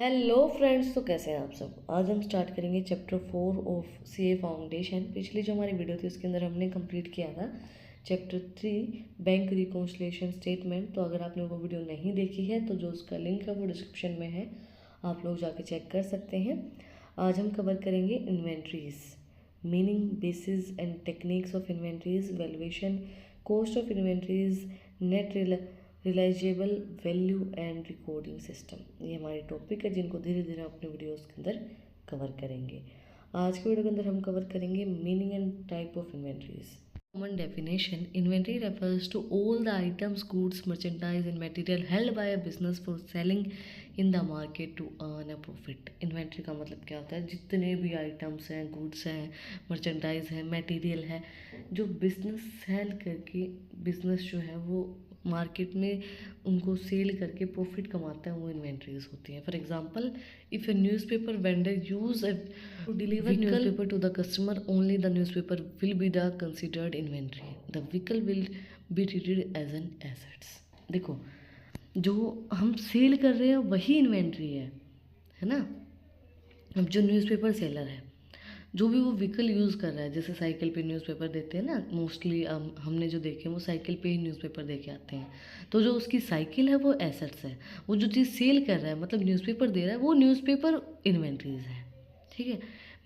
Hello friends, तो कैसे हैं आप सब। आज हम स्टार्ट करेंगे चैप्टर 4 ऑफ सीए फाउंडेशन। पिछली जो हमारी वीडियो थी उसके अंदर हमने कंप्लीट किया था चैप्टर 3 बैंक रिकॉन्सिलिएशन स्टेटमेंट। तो अगर आपने वो वीडियो नहीं देखी है तो जो उसका लिंक है वो डिस्क्रिप्शन में है, आप लोग जाके चेक कर सकते हैं। आज हम कवर करेंगे inventories, meaning, basis and techniques of inventories, valuation, cost of inventories, net realisable value and recording system. ये हमारी टॉपिक है जिनको धीरे धीरे अपने वीडियोस के अंदर कवर करेंगे। आज के वीडियो के अंदर हम कवर करेंगे meaning and type of inventories. Common definition: inventory refers to all the items, goods, merchandise and material held by a business for selling in the market to earn a profit. Inventory का मतलब क्या होता है? जितने भी items हैं, goods हैं, merchandise है, मटेरियल है, जो बिजनेस सेल करके बिजनेस जो है वो मार्केट में उनको सेल करके प्रॉफिट कमाता है, वो इन्वेंट्रीज होती हैं। For example, if a newspaper vendor use to deliver newspaper to the customer, only the newspaper will be the considered inventory, the vehicle will be treated as an assets. देखो, जो हम cell कर रहे हैं वही inventory है ना। अब जो न्यूज़पेपर सेलर है, जो भी वो व्हीकल यूज़ कर रहा है, जैसे साइकिल पे न्यूज़पेपर देते हैं ना, मोस्टली हमने जो देखे वो साइकिल पे ही न्यूज़पेपर दे के आते हैं। तो जो उसकी साइकिल है वो एसेट्स है, वो जो चीज़ सेल कर रहा है मतलब न्यूज़पेपर दे रहा है वो न्यूज़पेपर इन्वेंट्रीज है। ठीक है।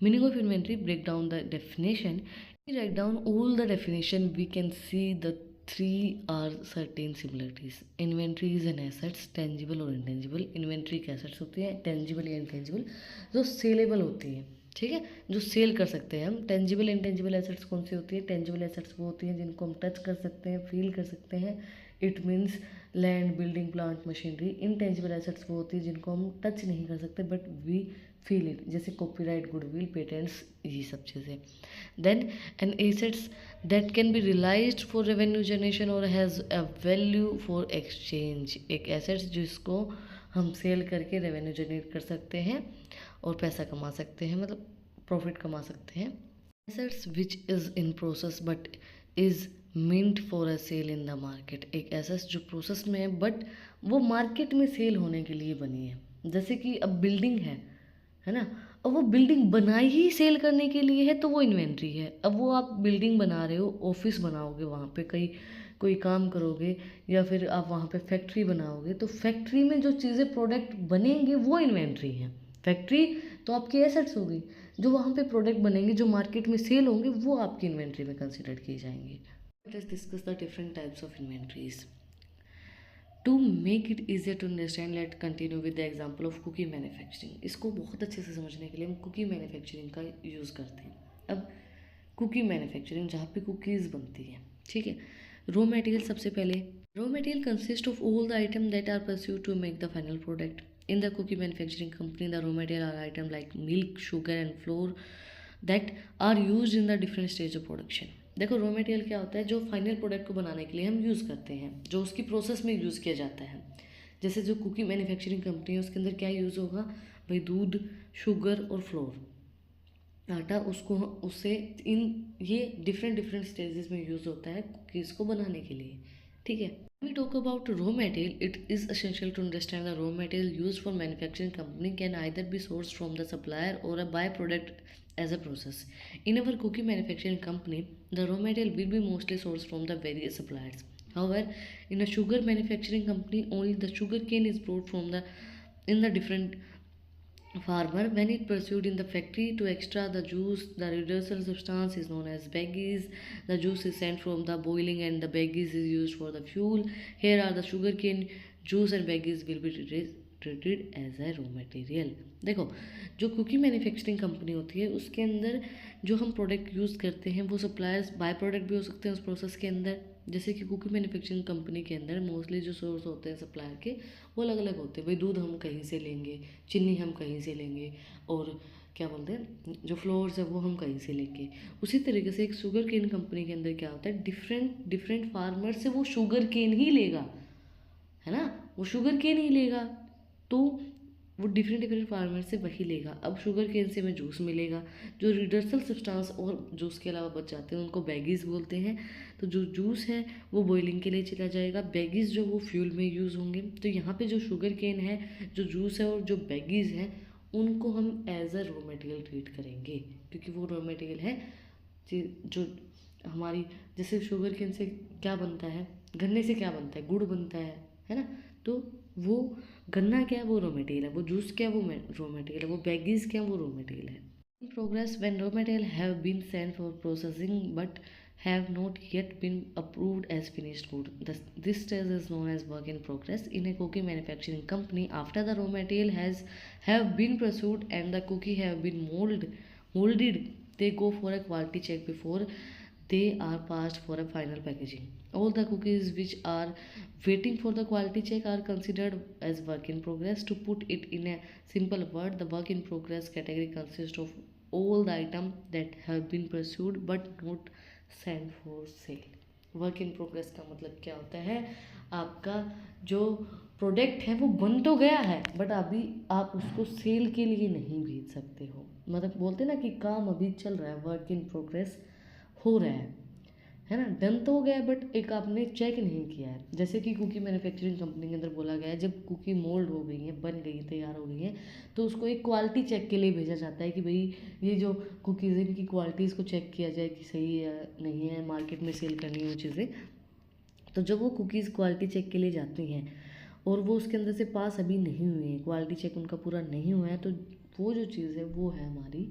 Meaning of inventory: break down the definition, right down all the definition, we can see the 3 are certain similarities. Inventories and assets, tangible और इनटेंजिबल। इन्वेंट्री की एसेट्स होती है टेंजिबल या इनटेंजिबल, जो सेलेबल होती है। ठीक है, जो सेल कर सकते हैं हम। टेंजिबल इंटेंजिबल एसेट्स कौन सी होती है? टेंजिबल एसेट्स वो होती हैं जिनको हम टच कर सकते हैं, फील कर सकते हैं। It means land, building, plant, machinery. Intangible assets वो होती है जिनको हम टच नहीं कर सकते बट वी फील इट, जैसे कॉपीराइट, गुडविल, पेटेंट्स, ये सब चीज़ें। Then an assets that can be realised for revenue generation और has a value for exchange. एक एसेट्स जिसको हम सेल करके रेवेन्यू जनरेट कर सकते हैं और पैसा कमा सकते हैं, मतलब प्रॉफिट कमा सकते हैं। Assets which is in process but is meant for a sale in the market. एक एसेट्स जो प्रोसेस में है बट वो मार्केट में सेल होने के लिए बनी है। जैसे कि अब बिल्डिंग है ना, और वो बिल्डिंग बनाई ही सेल करने के लिए है तो वो इन्वेंट्री है। अब वो आप बिल्डिंग बना रहे हो, ऑफिस बनाओगे, वहाँ पे कोई काम करोगे, या फिर आप वहाँ पे फैक्ट्री बनाओगे, तो फैक्ट्री में जो चीज़ें प्रोडक्ट बनेंगे वो इन्वेंट्री है। फैक्ट्री तो आपकी एसेट्स होगी, जो वहाँ पे प्रोडक्ट बनेंगे, जो मार्केट में सेल होंगे, वो आपकी इन्वेंट्री में कंसिडर की जाएंगी। Let's discuss the different types of inventories. To make it easier to understand, let continue with the example of cookie manufacturing. इसको बहुत अच्छे से समझने के लिए हम कुकी मैन्युफैक्चरिंग का यूज़ करते हैं। अब कुकी मैन्युफैक्चरिंग, जहाँ पे कुकीज़ बनती हैं, ठीक है। रॉ मटेरियल, सबसे पहले raw material consist of all the item that are pursued to make the final product. In the cookie manufacturing company, the raw material are items like milk, sugar and flour that are used in the different stage of production. देखो, raw material क्या होता है? जो final product को बनाने के लिए हम यूज़ करते हैं, जो उसकी प्रोसेस में यूज़ किया जाता है। जैसे जो कुकी मैन्युफैक्चरिंग कंपनी है उसके अंदर क्या यूज़ होगा भाई? दूध, शुगर और फ्लोर, आटा, उसको उससे ये डिफरेंट स्टेजेस में यूज़ होता है कुकीज़ को बनाने के लिए। ठीक है। When we talk about raw material, it is essential to understand the raw material used for manufacturing company can either be sourced from the supplier or a byproduct as a process. In our cookie manufacturing company, the raw material will be mostly sourced from the various suppliers. However, in a sugar manufacturing company, only the sugar cane is brought from in the different farmer. When it pursued in the factory to extract the juice, the reducer substance is known as baggies. The juice is sent from the boiling and the baggies is used for the fuel. Here are the sugarcane juice and baggies will be treated as a raw material. देखो, जो cookie manufacturing company होती है उसके अंदर जो हम product use करते हैं वो सप्लायर्स बाय प्रोडक्ट भी हो सकते हैं उस प्रोसेस के अंदर। जैसे कि कुकी मैन्युफैक्चरिंग कंपनी के अंदर मोस्टली जो सोर्स होते हैं सप्लायर के वो अलग अलग होते हैं। भाई दूध हम कहीं से लेंगे, चीनी हम कहीं से लेंगे, और क्या बोलते हैं जो फ्लोर्स है वो हम कहीं से लेंगे। उसी तरीके से एक शुगर केन कंपनी के अंदर क्या होता है? डिफरेंट फार्मर से वो शुगर केन ही लेगा, है ना, वो शुगर केन ही लेगा। तो वो डिफरेंट डिफरेंट फार्मेट से वही लेगा। अब शुगर केन से हमें जूस मिलेगा, जो रिडर्सल सब्सटेंस और जूस के अलावा बच जाते हैं उनको बैगीज बोलते हैं। तो जो जूस है वो बॉइलिंग के लिए चला जाएगा, बैगीज जो वो फ्यूल में यूज़ होंगे। तो यहाँ पे जो शुगर केन है, जो जूस है और जो बैगीज हैं, उनको हम as a raw material treat करेंगे, क्योंकि वो रॉ मटेरियल है जो हमारी, जैसे शुगर केन से क्या बनता है, गन्ने से क्या बनता है, गुड़ बनता है ना। तो वो गन्ना क्या है, वो रॉ मटेरियल है। वो जूस क्या है, वो रॉ मटेरियल है। वो बैगीज क्या है, वो रॉ मटेरियल है। In progress when raw material have been sent for processing but have not yet been approved as finished good. This stage is known as work in progress. In a cookie manufacturing company, after the raw material has have been pursued and the cookie have been molded, they go for a quality check before they are passed for a final packaging. All the cookies which are waiting for the quality check are considered as work in progress. To put it in a simple word, the work in progress category consists of all the items that have been pursued but not sent for sale. Work in progress का मतलब क्या होता है, आपका जो product है वो बन तो गया है बट अभी आप उसको सेल के लिए नहीं भेज सकते हो। मतलब बोलते ना कि काम अभी चल रहा है, वर्क इन प्रोग्रेस हो रहा है ना। डन तो हो गया है बट एक आपने चेक नहीं किया है। जैसे कि कुकी मैन्युफैक्चरिंग कंपनी के अंदर बोला गया है, जब कुकी मोल्ड हो गई है, बन गई, तैयार हो गई है, तो उसको एक क्वालिटी चेक के लिए भेजा जाता है कि भाई ये जो कुकीज़ है इनकी क्वालिटी, इसको चेक किया जाए कि सही है नहीं है, मार्केट में सेल करनी है वो चीज़ें। तो जब वो कुकीज़ क्वालिटी चेक के लिए जाती हैं और वो उसके अंदर से पास अभी नहीं हुए हैं, क्वालिटी चेक उनका पूरा नहीं हुआ है, तो वो जो चीज़ है वो है हमारी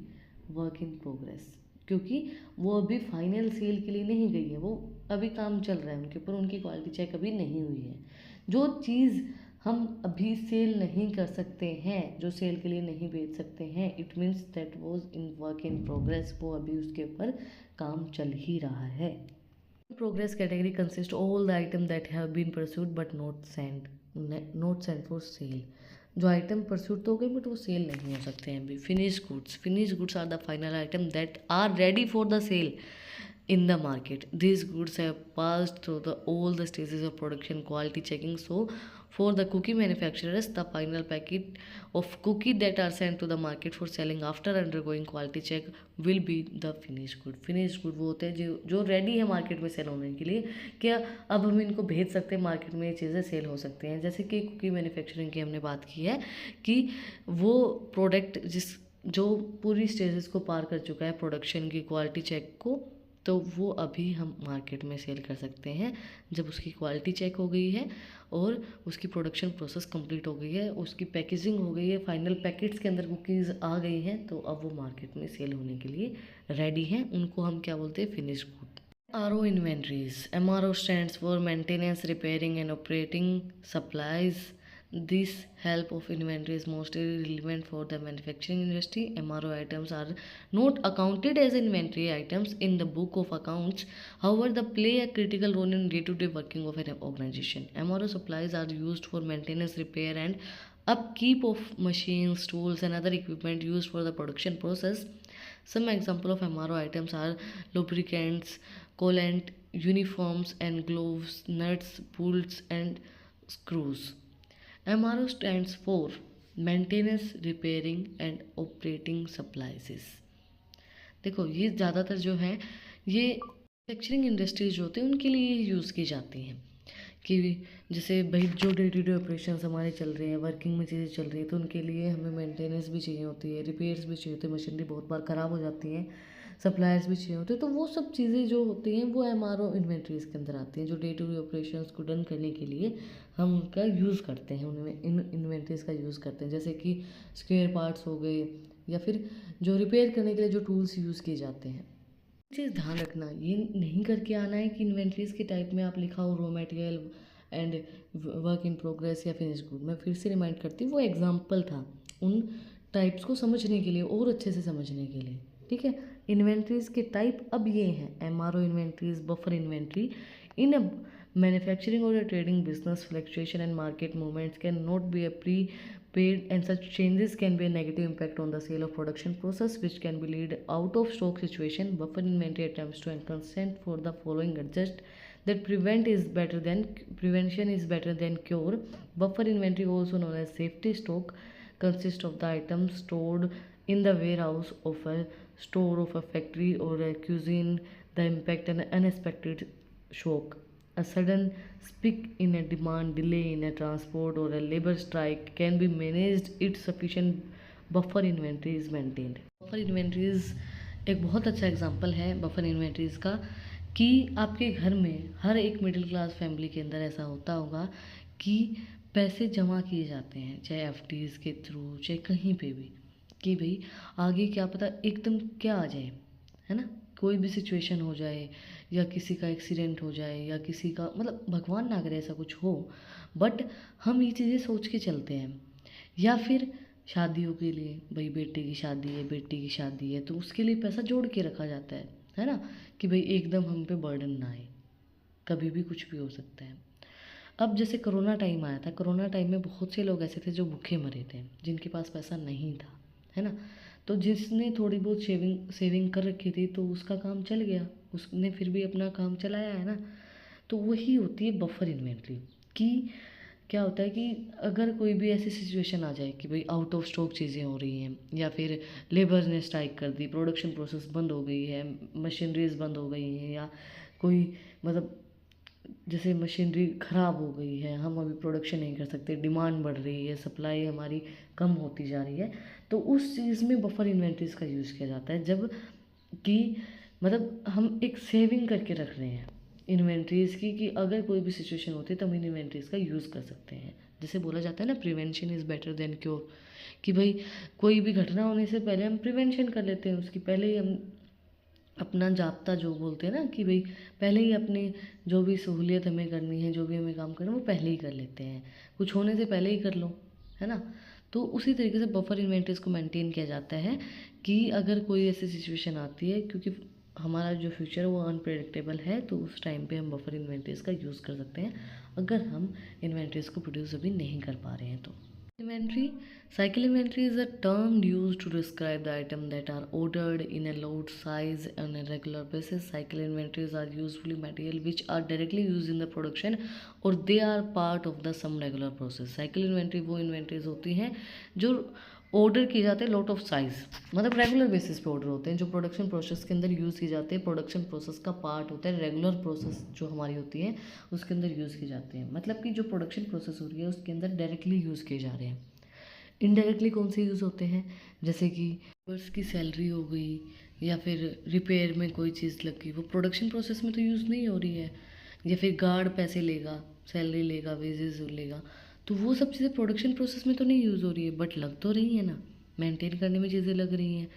वर्क इन प्रोग्रेस, क्योंकि वो अभी फाइनल सेल के लिए नहीं गई है, वो अभी काम चल रहा है उनके ऊपर, उनकी क्वालिटी चेक अभी नहीं हुई है। जो चीज़ हम अभी सेल नहीं कर सकते हैं, जो सेल के लिए नहीं बेच सकते हैं, it means that was in work in progress, वो अभी उसके ऊपर काम चल ही रहा है। Progress category consists all the item that have been pursued but not sent for sale. जो आइटम परस्यूट तो हो गए बट वो सेल नहीं हो सकते हैं अभी। Finish goods are the final item that are ready for the sale in the market. These goods have passed through all the stages of production quality checking. So for the cookie manufacturers, the final packet of cookie that are sent to the market for selling after undergoing quality check will be the finished good. Finished good वो होते हैं जो ready है market में cell होने के लिए, क्या अब हम इनको भेज सकते हैं मार्केट में, ये चीज़ें सेल हो सकती हैं। जैसे कि कुकी मैन्युफैक्चरिंग की हमने बात की है कि वो प्रोडक्ट जो पूरी स्टेजेस को पार कर चुका है प्रोडक्शन की क्वालिटी चेक को, तो वो अभी हम मार्केट में सेल कर सकते हैं जब उसकी क्वालिटी चेक हो गई है और उसकी प्रोडक्शन प्रोसेस कंप्लीट हो गई है, उसकी पैकेजिंग हो गई है, फाइनल पैकेट्स के अंदर कुकीज़ आ गई हैं, तो अब वो मार्केट में सेल होने के लिए रेडी हैं। उनको हम क्या बोलते हैं, finish good. MRO inventories. MRO stands for maintenance, repairing and operating supplies. This help of inventory is mostly relevant for the manufacturing industry. MRO items are not accounted as inventory items in the book of accounts. However, they play a critical role in day-to-day working of an organization. MRO supplies are used for maintenance, repair and upkeep of machines, tools and other equipment used for the production process. Some example of MRO items are lubricants, coolant, uniforms and gloves, nuts, bolts and screws. MRO stands for Maintenance, Repairing and Operating Supplies. देखो ये ज़्यादातर जो है ये manufacturing industries जो होते हैं उनके लिए यूज़ की जाती हैं, कि जैसे भाई जो डे टू डे ऑपरेशन हमारे चल रहे हैं, वर्किंग में चीज़ें चल रही है, तो उनके लिए हमें मेंटेनेंस भी चाहिए होती है, रिपेयर्स भी चाहिए होते हैं, मशीनरी बहुत बार ख़राब हो जाती हैं, सप्लायर्स भी चाहिए होते हैं, तो वो सब चीज़ें जो होती हैं वो MRO इन्वेंट्रीज़ के अंदर आती हैं, जो डे टू डे ऑपरेशंस को डन करने के लिए हम उनका यूज़ करते हैं, उनमें इन इन्वेंट्रीज़ का यूज़ करते हैं। जैसे कि स्पेयर पार्ट्स हो गए या फिर जो रिपेयर करने के लिए जो टूल्स यूज़ किए जाते हैं। चीज़ ध्यान रखना, ये नहीं करके आना है कि इन्वेंट्रीज़ के टाइप में आप लिखा हो raw material and work in progress या फिनिश गुड। मैं फिर से रिमाइंड करती हूँ, वो एग्जांपल था उन टाइप्स को समझने के लिए और अच्छे से समझने के लिए, ठीक है। इन्वेंट्रीज़ के टाइप अब ये हैं, MRO inventories, buffer inventory. In a manufacturing or a trading business, fluctuation and market movements can not be a prepaid and such changes can be a negative impact on the sale of production process which can be lead out of stock situation. Buffer inventory attempts to and consent for the following adjust that prevention is better than cure. Buffer inventory also known as safety stock consist of the items stored in the warehouse of a store of a factory or a cuisine. The impact and unexpected shock, a sudden spike in a demand, delay in a transport, or a labor strike can be managed if sufficient buffer inventory is maintained. Buffer inventories एक बहुत अच्छा example है buffer inventories का, कि आपके घर में हर एक मिडिल क्लास फैमिली के अंदर ऐसा होता होगा कि पैसे जमा किए जाते हैं, चाहे एफडीज़ के थ्रू, चाहे कहीं पे भी, कि भाई आगे क्या पता एकदम क्या आ जाए, है ना, कोई भी सिचुएशन हो जाए, या किसी का एक्सीडेंट हो जाए, या किसी का मतलब भगवान ना करे ऐसा कुछ हो, बट हम ये चीज़ें सोच के चलते हैं। या फिर शादियों के लिए, भाई बेटे की शादी है, बेटी की शादी है, तो उसके लिए पैसा जोड़ के रखा जाता है ना, कि भाई एकदम हम पे बर्डन ना आए, कभी भी कुछ भी हो सकता है। अब जैसे कोरोना टाइम आया था, कोरोना टाइम में बहुत से लोग ऐसे थे जो भूखे मरे थे, जिनके पास पैसा नहीं था, है ना, तो जिसने थोड़ी बहुत सेविंग कर रखी थी तो उसका काम चल गया, उसने फिर भी अपना काम चलाया, है ना। तो वही होती है बफर इन्वेंट्री, कि क्या होता है कि अगर कोई भी ऐसी सिचुएशन आ जाए कि भाई आउट ऑफ स्टॉक चीज़ें हो रही हैं, या फिर लेबर ने स्ट्राइक कर दी, प्रोडक्शन प्रोसेस बंद हो गई है, मशीनरीज बंद हो गई हैं, या कोई मतलब जैसे मशीनरी ख़राब हो गई है, हम अभी प्रोडक्शन नहीं कर सकते, डिमांड बढ़ रही है, सप्लाई हमारी कम होती जा रही है, तो उस चीज़ में बफर इन्वेंट्रीज का यूज़ किया जाता है, जब कि मतलब हम एक सेविंग करके रख रहे हैं इन्वेंट्रीज़ की, कि अगर कोई भी सिचुएशन होती है तो हम इन इन्वेंट्रीज़ का यूज़ कर सकते हैं। जैसे बोला जाता है ना, prevention is better than cure, कि भाई कोई भी घटना होने से पहले हम प्रिवेंशन कर लेते हैं, उसकी पहले ही हम अपना जाब्ता जो बोलते हैं ना, कि भाई पहले ही अपनी जो भी सहूलियत हमें करनी है, जो भी हमें काम करना है, वो पहले ही कर लेते हैं, कुछ होने से पहले ही कर लो, है ना। तो उसी तरीके से बफर इन्वेंट्रीज को मेंटेन किया जाता है, कि अगर कोई ऐसी सिचुएशन आती है, क्योंकि हमारा जो फ्यूचर है वो अनप्रेडिक्टेबल है, तो उस टाइम पे हम बफर इन्वेंट्रीज का यूज़ कर सकते हैं, अगर हम इन्वेंट्रीज को प्रोड्यूस अभी नहीं कर पा रहे हैं तो। Inventory. Cycle inventory is a term used to describe the items that are ordered in a lot size on a regular basis. Cycle inventories are usually material which are directly used in the production, or they are part of the some regular process. Cycle inventory वो inventories होती हैं जो order किए जाते हैं lot of size, मतलब regular basis पे order होते हैं, जो प्रोडक्शन प्रोसेस के अंदर यूज़ किए जाते हैं, प्रोडक्शन प्रोसेस का पार्ट होता है, रेगुलर प्रोसेस जो हमारी होती है उसके अंदर यूज़ किए जाते हैं, मतलब कि जो प्रोडक्शन प्रोसेस हो रही है उसके अंदर डायरेक्टली यूज़ किए जा रहे हैं। इनडायरेक्टली कौन से यूज़ होते हैं, जैसे कि वर्कर्स की सैलरी हो गई, या फिर रिपेयर में कोई चीज़ लग गई, वो प्रोडक्शन प्रोसेस में तो यूज़ नहीं हो रही है, या फिर गार्ड पैसे लेगा, सैलरी लेगा, वेजेस लेगा, तो वो सब चीज़ें प्रोडक्शन प्रोसेस में तो नहीं यूज़ हो रही है, बट लग तो रही है ना, मेंटेन करने में चीज़ें लग रही हैं,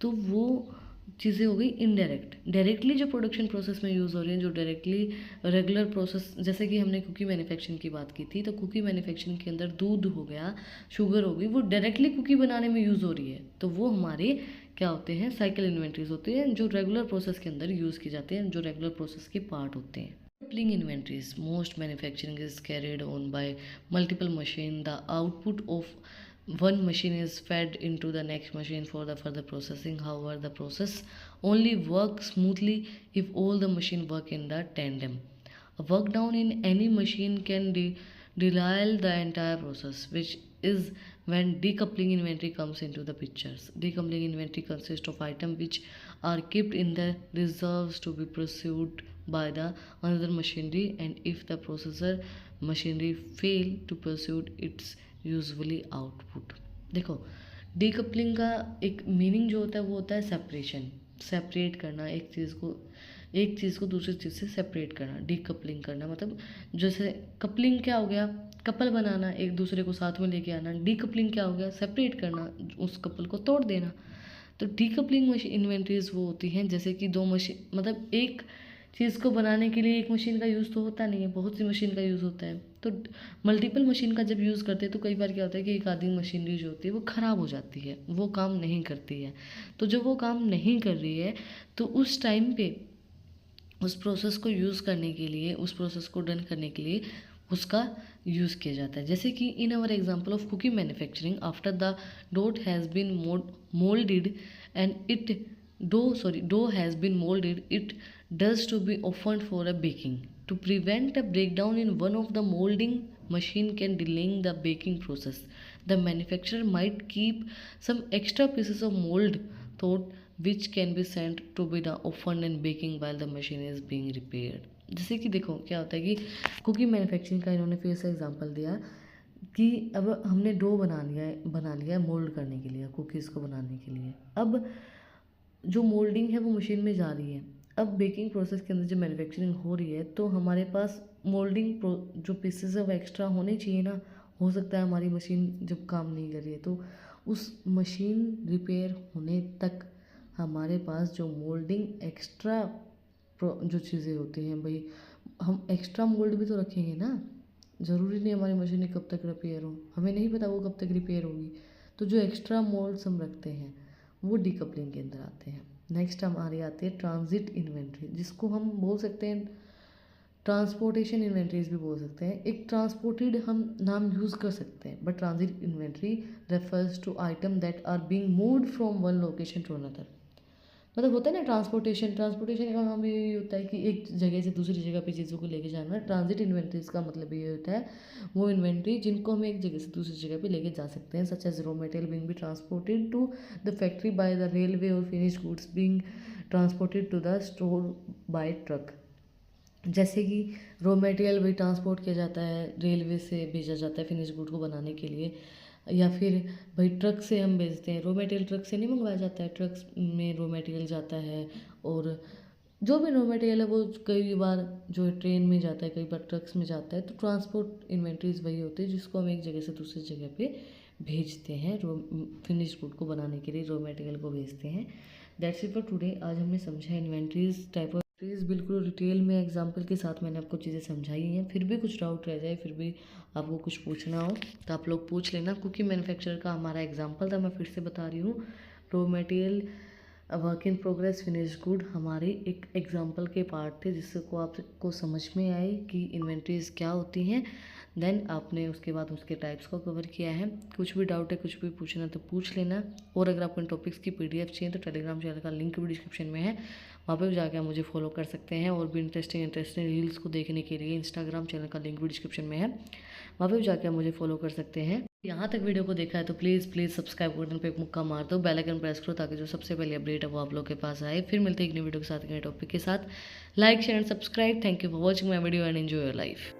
तो वो चीज़ें हो गई इनडायरेक्ट। डायरेक्टली जो प्रोडक्शन प्रोसेस में यूज़ हो रही हैं, जो डायरेक्टली रेगुलर प्रोसेस, जैसे कि हमने कुकी मैन्युफैक्चरिंग की बात की थी, तो कुकी मैन्युफैक्चरिंग के अंदर दूध हो गया, शुगर हो गई, वो डायरेक्टली कुकी बनाने में यूज़ हो रही है, तो वो हमारे क्या होते हैं, साइकिल इन्वेंट्रीज होती हैं, जो रेगुलर प्रोसेस के अंदर यूज़ की जाते हैं, जो रेगुलर प्रोसेस के पार्ट होते हैं। Coupling inventories. Most manufacturing is carried on by multiple machines. The output of one machine is fed into the next machine for the further processing. However, the process only works smoothly if all the machines work in the tandem. A work down in any machine can derail the entire process, which is when decoupling inventory comes into the pictures. Decoupling inventory consists of items which are kept in the reserves to be pursued by the another machinery, and if the processor machinery fail to pursue its usually output. देखो, decoupling का एक meaning जो होता है वो होता है separation, separate करना, एक चीज़ को दूसरी चीज़ से सेपरेट करना, डीकपलिंग करना, मतलब जैसे कपलिंग क्या हो गया, कपल बनाना, एक दूसरे को साथ में लेके आना, डीकपलिंग क्या हो गया, सेपरेट करना, उस कपल को तोड़ देना। तो डीकपलिंग मशीन इन्वेंट्रीज वो होती हैं जैसे कि दो मशीन, मतलब एक चीज़ को बनाने के लिए एक मशीन का यूज़ तो होता नहीं है, बहुत सी मशीन का यूज़ होता है, तो मल्टीपल मशीन का जब यूज़ करते हैं तो कई बार क्या होता है कि एक आधी मशीनरी जो होती है वो ख़राब हो जाती है, वो काम नहीं करती है, तो जब वो काम नहीं कर रही है तो उस टाइम पे उस प्रोसेस को यूज़ करने के लिए, उस प्रोसेस को डन करने के लिए उसका यूज़ किया जाता है। जैसे कि in our example of cookie manufacturing, after the dough has been moulded and it dough has been molded, it does to be opened for a baking. To prevent a breakdown in one of the molding machine can delay the baking process. The manufacturer might keep some extra pieces of mould dough which can be sent to be the oven and baking while the machine is being repaired. जैसे कि देखो क्या होता है कि cookie manufacturing का इन्होंने फिर से एग्जांपल दिया कि अब हमने डो बना लिया है मोल्ड करने के लिए, कुकीज़ को बनाने के लिए। अब जो मोल्डिंग है वो मशीन में जा रही है। अब बेकिंग प्रोसेस के अंदर जब मैन्युफैक्चरिंग हो रही है तो हमारे पास मोल्डिंग जो पीसेस है वो एक्स्ट्रा होने चाहिए ना। हो सकता है हमारी मशीन जब काम नहीं कर रही है तो उस मशीन रिपेयर होने तक हमारे पास जो मोल्डिंग एक्स्ट्रा जो चीज़ें होती हैं भाई, हम एक्स्ट्रा मोल्ड भी तो रखेंगे ना। ज़रूरी नहीं हमारी मशीनें कब तक रिपेयर हो, हमें नहीं पता वो कब तक रिपेयर होगी। तो जो एक्स्ट्रा मोल्ड्स हम रखते हैं वो डीकपलिंग के अंदर आते हैं। नेक्स्ट हमारी आती है ट्रांजिट इन्वेंट्री, जिसको हम बोल सकते हैं ट्रांसपोर्टेशन इन्वेंट्रीज भी बोल सकते हैं। एक ट्रांसपोर्टेड हम नाम यूज़ कर सकते हैं, but transit inventory refers to item that are being moved from one location to another. मतलब होता है ना ट्रांसपोर्टेशन का काम ये होता है कि एक जगह से दूसरी जगह पे चीज़ों को लेके जाना। ट्रांजिट इन्वेंट्रीज का मतलब ये होता है वो इन्वेंट्री जिनको हम एक जगह से दूसरी जगह पे लेके जा सकते हैं, such as raw material being be transported to the factory by the railway और finish goods being transported to the store by truck. जैसे कि रॉ मटेरियल भी ट्रांसपोर्ट किया जाता है, रेलवे से भेजा जाता है फिनिश गुड को बनाने के लिए, या फिर भाई ट्रक से हम भेजते हैं। रॉ मटेरियल ट्रक से नहीं मंगवाया जाता है, ट्रक्स में रॉ मटेरियल जाता है। और जो भी रॉ मटेरियल है वो कई बार जो है ट्रेन में जाता है, कई बार ट्रक्स में जाता है। तो ट्रांसपोर्ट इन्वेंट्रीज वही होती है जिसको हम एक जगह से दूसरी जगह पे भेजते हैं, फिनिश गुड को बनाने के लिए रॉ मटेरियल को भेजते हैं। That's it for today. आज हमने समझा इन्वेंट्रीज टाइप ऑफ बिल्कुल डिटेल में एग्जाम्पल के साथ मैंने आपको चीज़ें समझाई हैं। फिर भी कुछ डाउट रह जाए, फिर भी आपको कुछ पूछना हो तो आप लोग पूछ लेना। क्योंकि मैन्युफैक्चरर का हमारा एग्जाम्पल था, मैं फिर से बता रही हूँ। Raw material, work in progress, finish good हमारी एक एग्जाम्पल के पार्ट थे जिसको आपको समझ में आए कि इन्वेंट्रीज क्या होती हैं। देन आपने उसके बाद उसके टाइप्स को कवर किया है। कुछ भी डाउट है, कुछ भी पूछना तो पूछ लेना। और अगर आपको इन टॉपिक्स की PDF चाहिए तो टेलीग्राम चैनल का लिंक भी डिस्क्रिप्शन में है, वहाँ पर जाकर आप मुझे फॉलो कर सकते हैं। और भी इंटरेस्टिंग रील्स को देखने के लिए इंस्टाग्राम चैनल का लिंक भी डिस्क्रिप्शन में है, वहाँ पर जाकर आप मुझे फॉलो कर सकते हैं। यहाँ तक वीडियो को देखा है तो प्लीज़ सब्सक्राइब बटन पे एक मुक्का मार दो, बेल आइकन प्रेस करो ताकि जो सबसे पहले अपडेट है वो आप लोग के पास आए। फिर मिलते हैं एक नई वीडियो के साथ, एक नए टॉपिक के साथ। Like share and subscribe. Thank you for watching my video and enjoy your life.